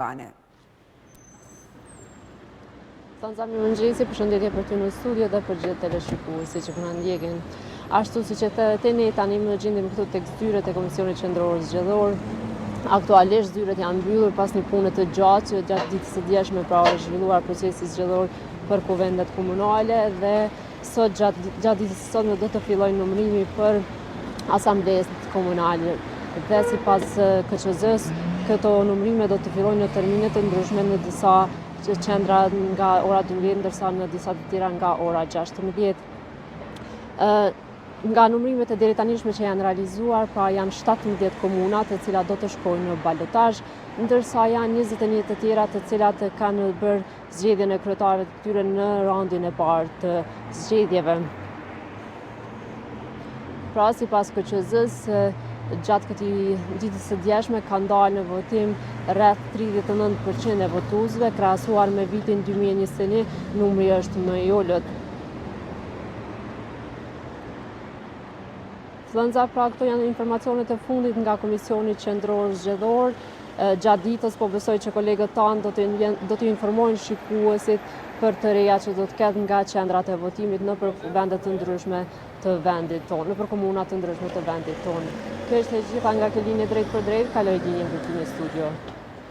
Bane. Thënë mirëmëngjesi, përshëndetje për ty në studio dhe për gjithë teleshikuesit që na ndjekin. Ashtu siç e thëni, tani më gjendim këtu tek zyret e Komisionit Qendror Zgjedhor. Aktualisht zyret janë mbyllur pas një pune të gjatë që gjatë ditës së djeshme është zhvilluar procesi zgjedhor për kuvendet komunale dhe sot gjatë ditës së sotme do të fillojë numërimi për asamblesë komunale. Dhe sipas KQZ-s, këto numërime do të fillojnë në termine të ndryshme në disa qendra nga ora 12, ndërsa në disa të tjera nga ora 16. Nga numërimet e deri tanishme që janë realizuar, pra janë 17 komuna të cilat do të shkojnë në balotazh, ndërsa janë 21 të tjera të cilat kanë bërë zgjedhjen e kryetarëve të tyre në raundin e parë të zgjedhjeve. Pra sipas KQZ-s, gjatë këtij ditës së djeshme ka ndalë në votim rreth 39% e votuesve, krahasuar me vitin 2021, numri është më i ulët. Vëllezër, pra këto janë informacionet e fundit nga Komisioni Qendror Zgjedhor. Gjatë ditës po besoj që kolegët tanë do të informojnë shikuesit për të reja që do të ketë nga qendrat e votimit nëpër vende të ndryshme të vendit tonë, nëpër komuna të ndryshme të vendit tonë. Kjo është e gjitha nga kjo linje drejt për drejt, kaloj linjën për ty në studio.